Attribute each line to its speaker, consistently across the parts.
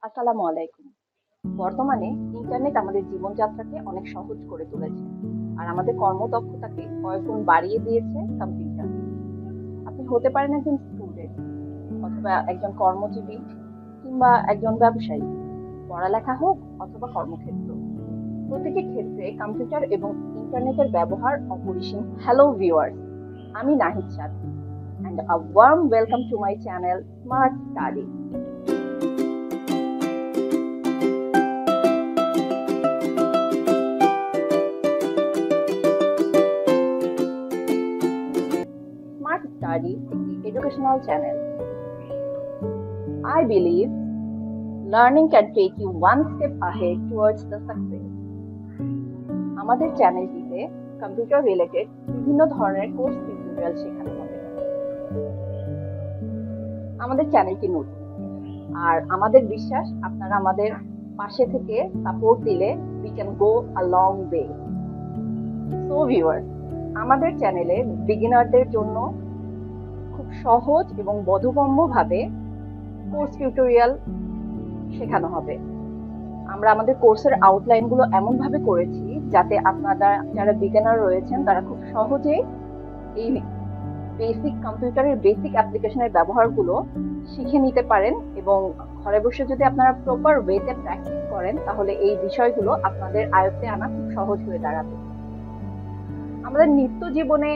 Speaker 1: আসসালামু আলাইকুম। বর্তমানে ইন্টারনেট আমাদের জীবনযাত্রাকে অনেক সহজ করে তুলেছে। আর আমাদের কর্মদক্ষতাকে কয়েকগুণ বাড়িয়ে দিয়েছে কম্পিউটার। আপনি হতে পারেন একজন স্টুডেন্ট অথবা একজন কর্মজীবী কিংবা একজন ব্যবসায়ী। পড়ালেখা হোক অথবা কর্মক্ষেত্র। প্রতিটি ক্ষেত্রে কম্পিউটার এবং ইন্টারনেটের ব্যবহার অপরিসীম। হ্যালো ভিউয়ার্স, আমি নাহিদ সাথী and a warm welcome to my channel Smart Study. Smart Study একটি educational channel. I believe learning can take you one step ahead towards the success. আমাদের চ্যানেলটিতে কম্পিউটার রিলেটেড বিভিন্ন ধরনের কোর্স টিউটোরিয়াল শেখানো হবে। আমাদের চ্যানেলটি নতুন, আর আমাদের বিশ্বাস আপনারা আমাদের পাশে থেকে সাপোর্ট দিলে we can go a long way. So viewers, আমাদের চ্যানেলে বিগিনারদের জন্য খুব সহজ এবং বোধগম্য ভাবে কোর্স টিউটোরিয়াল শেখানো হবে। আমরা আমাদের কোর্সের আউটলাইন গুলো এমন ভাবে করেছি যাতে আপনারা যারা বিগিনার রয়েছেন তারা খুব সহজেই এই বেসিক কম্পিউটারের বেসিক অ্যাপ্লিকেশনের ব্যবহারগুলো শিখে নিতে পারেন, এবং ঘরে বসে যদি আপনারা প্রপার ওয়েতে প্র্যাকটিস করেন তাহলে এই বিষয়গুলো আপনাদের আয়ত্তে আনা খুব সহজ হয়ে দাঁড়াবে। আমাদের নিত্য জীবনে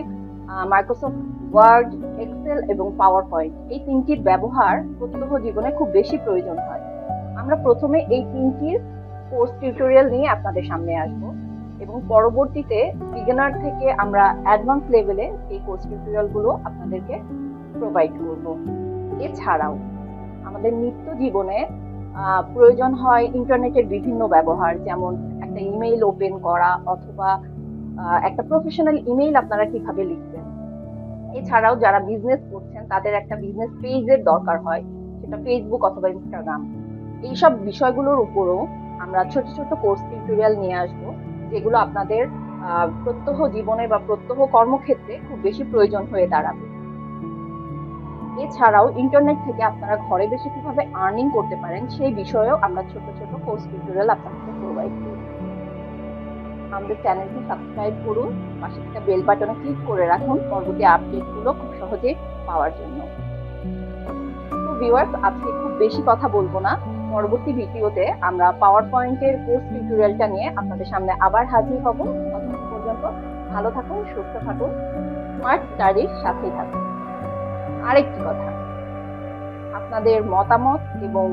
Speaker 1: মাইক্রোসফট ওয়ার্ড, এক্সেল এবং পাওয়ার পয়েন্ট এই তিনটির ব্যবহার প্রত্যহ জীবনে খুব বেশি প্রয়োজন হয়। আমরা প্রথমে এই তিনটির কোর্স টিউটোরিয়াল নিয়ে আপনাদের সামনে আসব, এবং পরবর্তীতে বিগিনার থেকে আমরা অ্যাডভান্স লেভেলে এই কোর্স টিউটোরিয়ালগুলো আপনাদেরকে প্রোভাইড করব। এছাড়াও আমাদের নিত্য জীবনে প্রয়োজন হয় ইন্টারনেটের বিভিন্ন ব্যবহার, যেমন একটা ইমেইল ওপেন করা অথবা একটা প্রফেশনাল ইমেইল আপনারা কিভাবে লিখবেন। এছাড়াও যারা বিজনেস করছেন তাদের একটা বিজনেস পেজের দরকার হয়, সেটা ফেসবুক অথবা ইনস্টাগ্রাম। এইসব বিষয়গুলোর উপরও আমরা ছোট ছোট কোর্স টিউটোরিয়াল নিয়ে আসব, যেগুলো আপনাদের প্রত্যহ জীবনে বা প্রত্যহ কর্মক্ষেত্রে খুব বেশি প্রয়োজন হয়ে দাঁড়াবে। এছাড়াও ইন্টারনেট থেকে আপনারা ঘরে বসে কিভাবে আর্নিং করতে পারেন সেই বিষয়েও আমরা ছোট ছোট কোর্স টিউটোরিয়াল আপনাদের প্রোভাইড করব। আমাদের চ্যানেলটি সাবস্ক্রাইব করুন, পাশে থাকা বেল বাটনে ক্লিক করে রাখুন পরবর্তী আপডেটগুলো খুব সহজে পাওয়ার জন্য। তো ভিউয়ার্স, আজকে খুব বেশি কথা বলবো না। পরবর্তী ভিডিওতে আমরা পাওয়ার পয়েন্টের কোর্স টিউটোরিয়ালটা নিয়ে আপনাদের সামনে আবার হাজির হব। ততক্ষণ পর্যন্ত ভালো থাকুন, সুস্থ থাকুন, স্মার্ট স্টাডির সাথেই থাকুন। আরেকটি কথা, আপনাদের মতামত এবং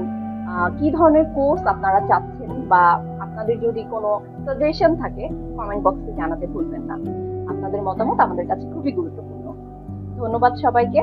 Speaker 1: কি ধরনের কোর্স আপনারা চাচ্ছেন বা আপনাদের যদি কোনো সাজেশন থাকে কমেন্ট বক্সে জানাতে ভুলবেন না। আপনাদের মতামত আমাদের কাছে খুবই গুরুত্বপূর্ণ। ধন্যবাদ সবাইকে।